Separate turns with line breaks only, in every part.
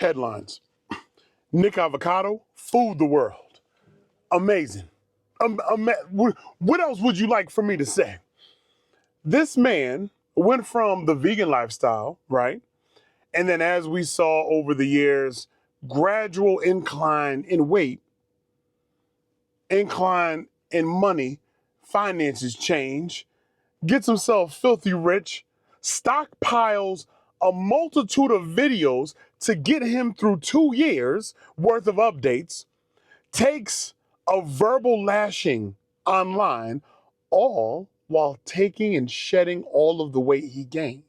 Headlines. Nick Avocado fooled the world. Amazing. What else would you like for me to say? This man went from the vegan lifestyle, right? And then as we saw over the years, gradual incline in weight, incline in money, finances change, gets himself filthy rich, stockpiles a multitude of videos to get him through 2 years worth of updates, takes a verbal lashing online, all while taking and shedding all of the weight he gained.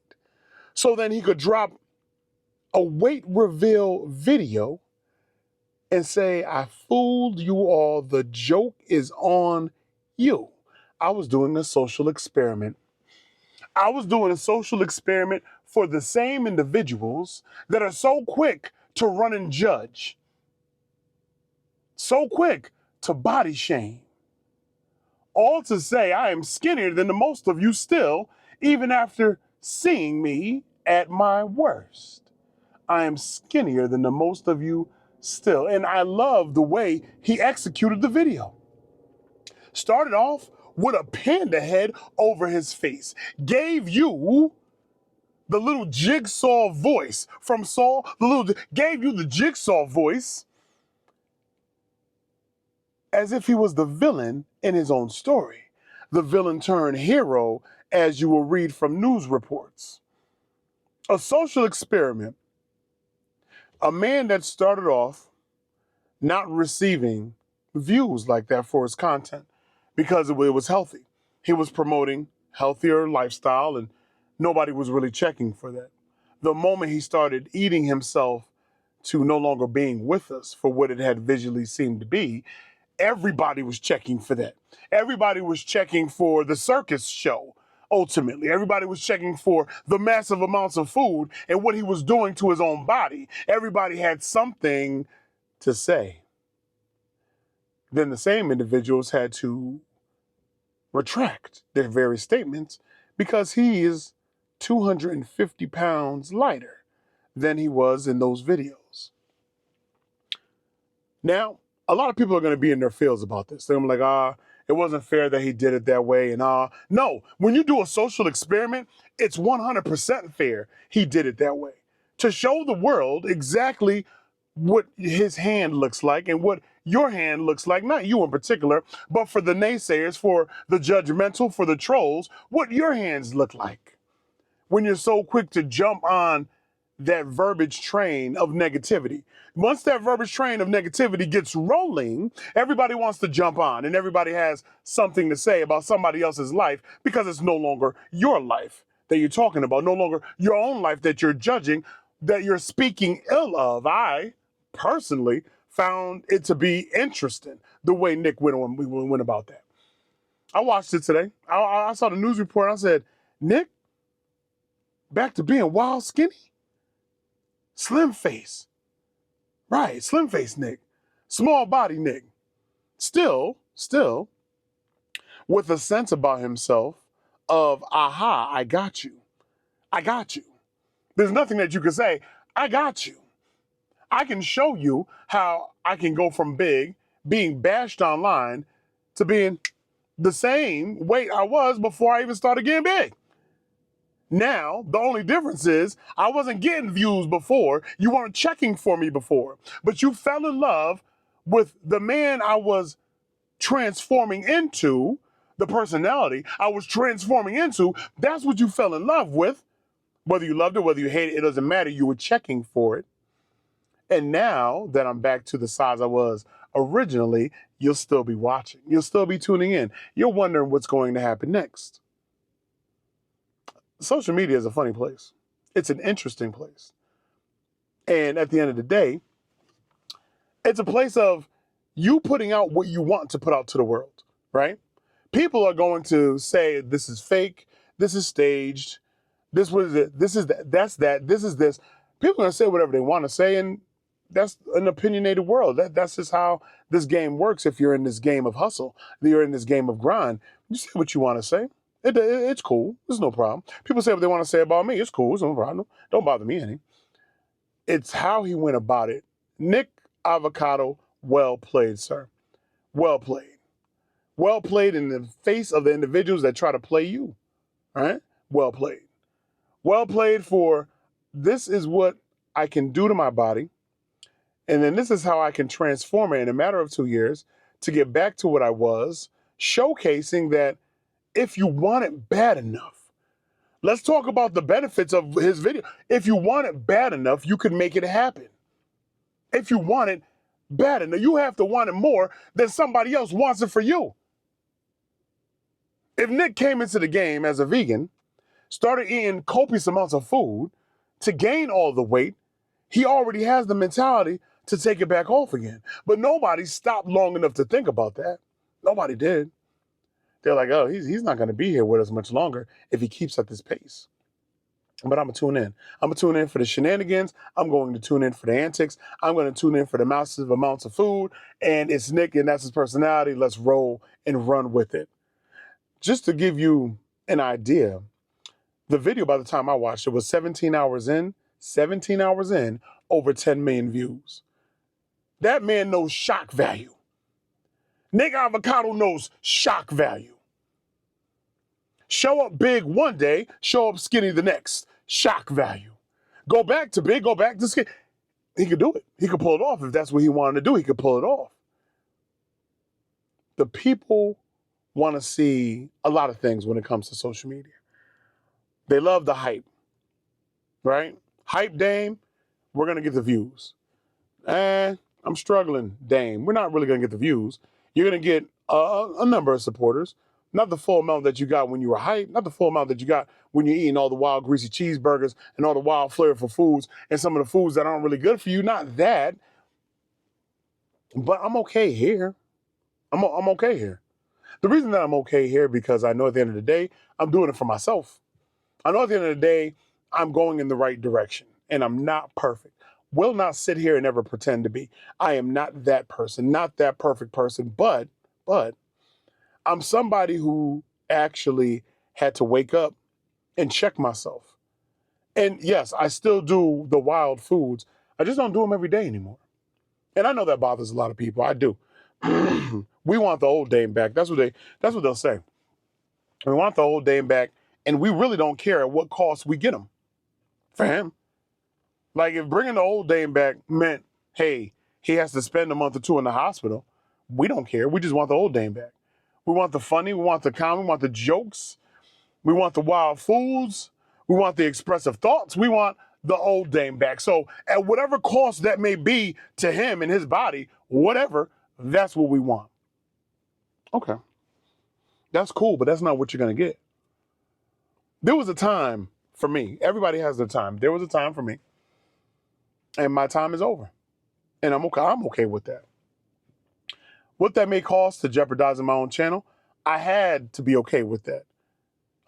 So then he could drop a weight reveal video and say, I fooled you all. The joke is on you. I was doing a social experiment. I was doing a social experiment for the same individuals that are so quick to run and judge, so quick to body shame. All to say I am skinnier than the most of you still, even after seeing me at my worst. I am skinnier than the most of you still. And I love the way he executed the video. Started off with a panda head over his face. Gave you the little jigsaw voice from Saul. Gave you the jigsaw voice as if he was the villain in his own story. The villain turned hero, as you will read from news reports. A social experiment. A man that started off not receiving views like that for his content because it was healthy. He was promoting healthier lifestyle and nobody was really checking for that. The moment he started eating himself to no longer being with us for what it had visually seemed to be, everybody was checking for that. Everybody was checking for the circus show. Ultimately, everybody was checking for the massive amounts of food and what he was doing to his own body. Everybody had something to say. Then the same individuals had to retract their very statements because he is 250 pounds lighter than he was in those videos. Now, a lot of people are going to be in their feels about this. They're going to be like, it wasn't fair that he did it that way. And no, when you do a social experiment, it's 100% fair he did it that way. To show the world exactly what his hand looks like and what your hand looks like, not you in particular, but for the naysayers, for the judgmental, for the trolls, what your hands look like. When you're so quick to jump on that verbage train of negativity. Once that verbage train of negativity gets rolling, everybody wants to jump on and everybody has something to say about somebody else's life because it's no longer your life that you're talking about, no longer your own life that you're judging, that you're speaking ill of. I personally found it to be interesting the way Nick went about that. I watched it today. I saw the news report and I said, Nick, back to being wild skinny? Slim face. Right, slim face Nick. Small body Nick. Still, with a sense about himself of, aha, I got you. I got you. There's nothing that you can say, I got you. I can show you how I can go from being bashed online, to being the same weight I was before I even started getting big. Now, the only difference is I wasn't getting views before. You weren't checking for me before. But you fell in love with the man I was transforming into, the personality I was transforming into. That's what you fell in love with. Whether you loved it, whether you hated it, it doesn't matter. You were checking for it. And now that I'm back to the size I was originally, you'll still be watching. You'll still be tuning in. You're wondering what's going to happen next. Social media is a funny place. It's an interesting place. And at the end of the day, it's a place of you putting out what you want to put out to the world, right? People are going to say, this is fake, this is staged, this was it, this is that, that's that, this is this. People are going to say whatever they want to say, and that's an opinionated world. That's just how this game works. If you're in this game of hustle, you're in this game of grind, you say what you want to say. It's cool. There's no problem. People say what they want to say about me. It's cool. It's no problem. Don't bother me any. It's how he went about it. Nick Avocado, well played, sir. Well played. Well played in the face of the individuals that try to play you. All right? Well played. Well played for this is what I can do to my body. And then this is how I can transform it in a matter of 2 years to get back to what I was, showcasing that if you want it bad enough, let's talk about the benefits of his video. If you want it bad enough, you can make it happen. If you want it bad enough, you have to want it more than somebody else wants it for you. If Nick came into the game as a vegan, started eating copious amounts of food to gain all the weight, he already has the mentality to take it back off again. But nobody stopped long enough to think about that. Nobody did. They're like, oh, he's not going to be here with us much longer if he keeps at this pace. But I'm going to tune in. I'm going to tune in for the shenanigans. I'm going to tune in for the antics. I'm going to tune in for the massive amounts of food. And it's Nick, and that's his personality. Let's roll and run with it. Just to give you an idea, the video, by the time I watched it, was 17 hours in, over 10 million views. That man knows shock value. Nick Avocado knows shock value. Show up big one day, show up skinny the next. Shock value. Go back to big, go back to skinny. He could do it. He could pull it off. If that's what he wanted to do, he could pull it off. The people want to see a lot of things when it comes to social media. They love the hype, right? Hype Daym, we're going to get the views. I'm struggling, Daym. We're not really going to get the views. You're going to get a number of supporters. Not the full amount that you got when you were hyped. Not the full amount that you got when you're eating all the wild, greasy cheeseburgers and all the wild, flavorful foods and some of the foods that aren't really good for you. Not that. But I'm okay here. I'm okay here. The reason that I'm okay here because I know at the end of the day, I'm doing it for myself. I know at the end of the day, I'm going in the right direction and I'm not perfect. Will not sit here and ever pretend to be. I am not that person, not that perfect person, but I'm somebody who actually had to wake up and check myself. And yes, I still do the wild foods. I just don't do them every day anymore. And I know that bothers a lot of people. I do. We want the old Daym back. That's what they'll say. We want the old Daym back, and we really don't care at what cost we get him. For him. Like if bringing the old Daym back meant, hey, he has to spend a month or two in the hospital, we don't care. We just want the old Daym back. We want the funny, we want the comedy, we want the jokes, we want the wild foods, we want the expressive thoughts, we want the old Daym back. So at whatever cost that may be to him and his body, whatever, that's what we want. Okay. That's cool, but that's not what you're going to get. There was a time for me. Everybody has their time. There was a time for me. And my time is over. And I'm okay with that. What that may cost to jeopardizing my own channel, I had to be okay with that.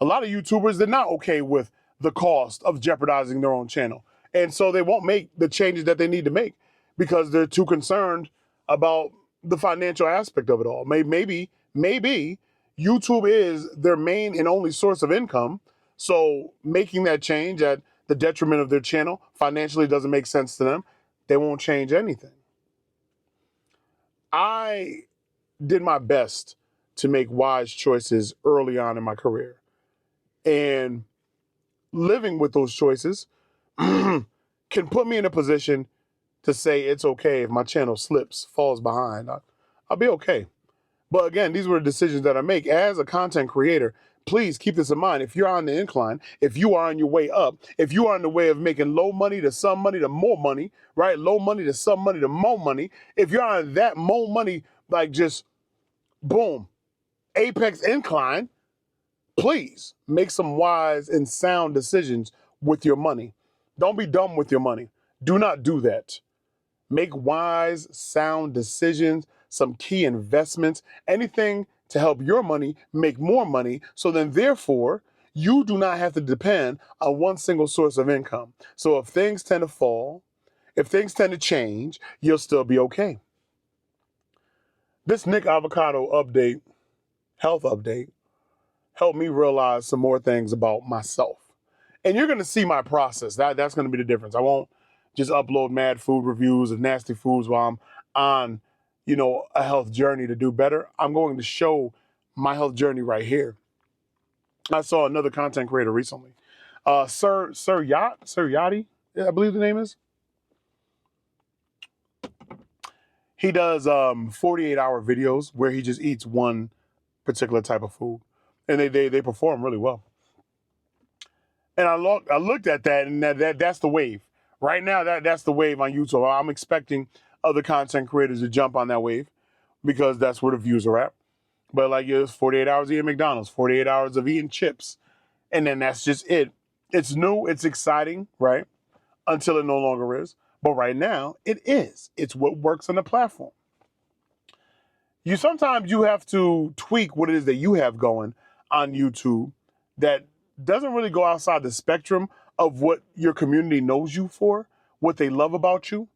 A lot of YouTubers, they're not okay with the cost of jeopardizing their own channel. And so they won't make the changes that they need to make because they're too concerned about the financial aspect of it all. Maybe YouTube is their main and only source of income. So making that change at the detriment of their channel financially doesn't make sense to them. They won't change anything. I did my best to make wise choices early on in my career. And living with those choices can put me in a position to say it's okay if my channel slips, falls behind. I'll be okay. But again, these were the decisions that I make as a content creator. Please keep this in mind. If you're on the incline, if you are on your way up, if you are on the way of making low money to some money to more money, right? Low money to some money to more money. If you're on that more money, like just boom, apex incline, please make some wise and sound decisions with your money. Don't be dumb with your money. Do not do that. Make wise, sound decisions, some key investments, anything to help your money make more money. So then therefore, you do not have to depend on one single source of income. So if things tend to fall, if things tend to change, you'll still be okay. This Nick Avocado update, health update, helped me realize some more things about myself. And you're going to see my process. That's going to be the difference. I won't just upload mad food reviews of nasty foods while I'm on, a health journey to do better. I'm going to show my health journey right here. I saw another content creator recently, Sir Yachty, I believe the name is. He does 48-hour videos where he just eats one particular type of food, and they perform really well. And I looked at that, and that's the wave right now. That's the wave on YouTube. I'm expecting other content creators to jump on that wave because that's where the views are at. But like, it's 48 hours of eating McDonald's, 48 hours of eating chips, and then that's just it. It's new, it's exciting, right? Until it no longer is. But right now, it is. It's what works on the platform. Sometimes you have to tweak what it is that you have going on YouTube that doesn't really go outside the spectrum of what your community knows you for, what they love about you,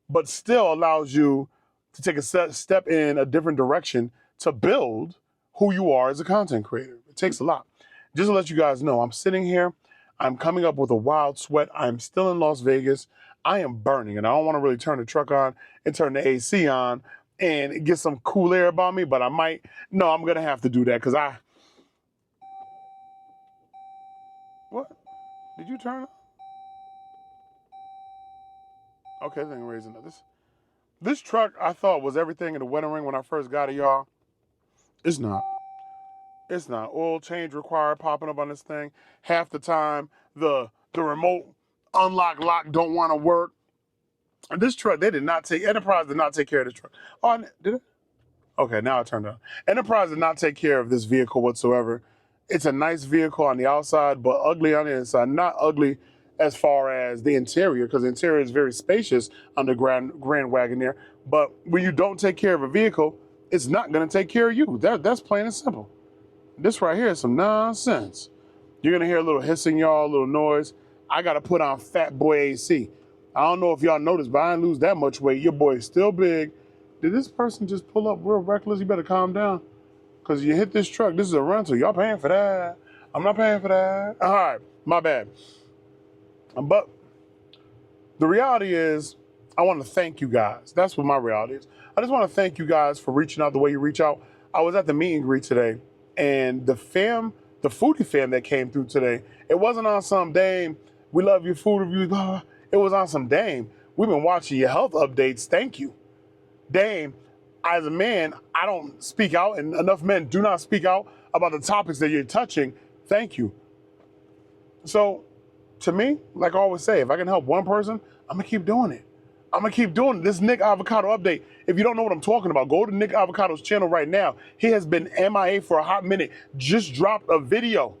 but still allows you to take a step in a different direction to build who you are as a content creator. It takes a lot. Just to let you guys know, I'm sitting here, I'm coming up with a wild sweat. I'm still in Las Vegas. I am burning, and I don't want to really turn the truck on and turn the AC on and get some cool air about me, but I'm going to have to do that because what? Did you turn it? Okay, this ain't raising up. This truck I thought was everything in the wedding ring when I first got it, y'all. It's not. It's not. Oil change required popping up on this thing. Half the time, the remote unlock lock don't want to work. And this truck, Enterprise did not take care of this truck. Oh, did it? Okay, now it turned on. Enterprise did not take care of this vehicle whatsoever. It's a nice vehicle on the outside, but ugly on the inside. Not ugly as far as the interior, because the interior is very spacious on the Grand Wagoneer. But when you don't take care of a vehicle, it's not going to take care of you. That's plain and simple. This right here is some nonsense. You're going to hear a little hissing, y'all, a little noise. I got to put on Fat Boy AC. I don't know if y'all noticed, but I didn't lose that much weight. Your boy is still big. Did this person just pull up real reckless? You better calm down. Because you hit this truck. This is a rental. Y'all paying for that. I'm not paying for that. All right, my bad. But the reality is, I want to thank you guys. That's what my reality is. I just want to thank you guys for reaching out the way you reach out. I was at the meet and greet today, and the foodie fam that came through today, it wasn't on some Daym, we love your food reviews, blah, blah. It was on some Daym, we've been watching your health updates, thank you. Daym, as a man, I don't speak out, and enough men do not speak out about the topics that you're touching, thank you. So, to me, like I always say, if I can help one person, I'm gonna keep doing it. I'm gonna keep doing it. This Nick Avocado update. If you don't know what I'm talking about, go to Nick Avocado's channel right now. He has been MIA for a hot minute. Just dropped a video.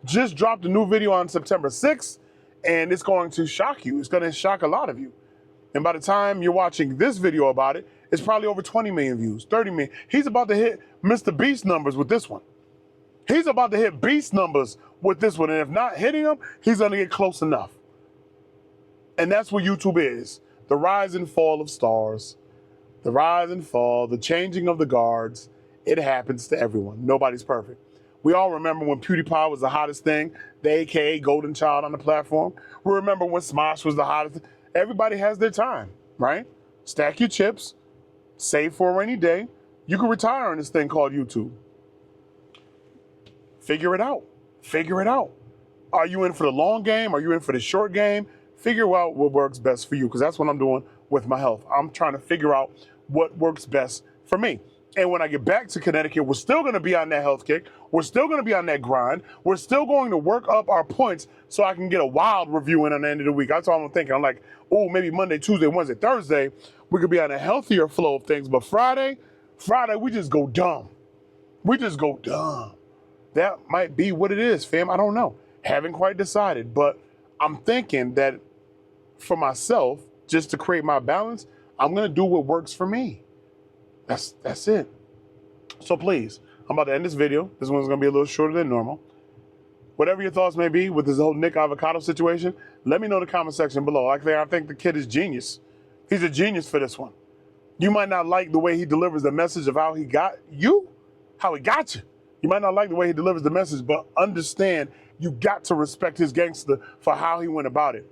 Just dropped a new video on September 6th, and it's going to shock you. It's gonna shock a lot of you. And by the time you're watching this video about it, it's probably over 20 million views, 30 million. He's about to hit Mr. Beast numbers with this one. He's about to hit Beast numbers with this one, and if not hitting them, he's gonna get close enough. And that's what YouTube is. The rise and fall of stars, the rise and fall, the changing of the guards. It happens to everyone. Nobody's perfect. We all remember when PewDiePie was the hottest thing, the AKA Golden Child on the platform. We remember when Smosh was the hottest. Everybody has their time, right? Stack your chips, save for a rainy day. You can retire on this thing called YouTube. Figure it out. Figure it out. Are you in for the long game? Are you in for the short game? Figure out what works best for you, because that's what I'm doing with my health. I'm trying to figure out what works best for me. And when I get back to Connecticut, we're still going to be on that health kick. We're still going to be on that grind. We're still going to work up our points so I can get a wild review in on the end of the week. That's all I'm thinking. I'm like, oh, maybe Monday, Tuesday, Wednesday, Thursday, we could be on a healthier flow of things. But Friday, we just go dumb. We just go dumb. That might be what it is, fam. I don't know. Haven't quite decided. But I'm thinking that for myself, just to create my balance, I'm going to do what works for me. That's it. So please, I'm about to end this video. This one's going to be a little shorter than normal. Whatever your thoughts may be with this whole Nick Avocado situation, let me know in the comment section below. I think the kid is genius. He's a genius for this one. You might not like the way he delivers the message of how he got you, how he got you. You might not like the way he delivers the message, but understand you got to respect his gangster for how he went about it.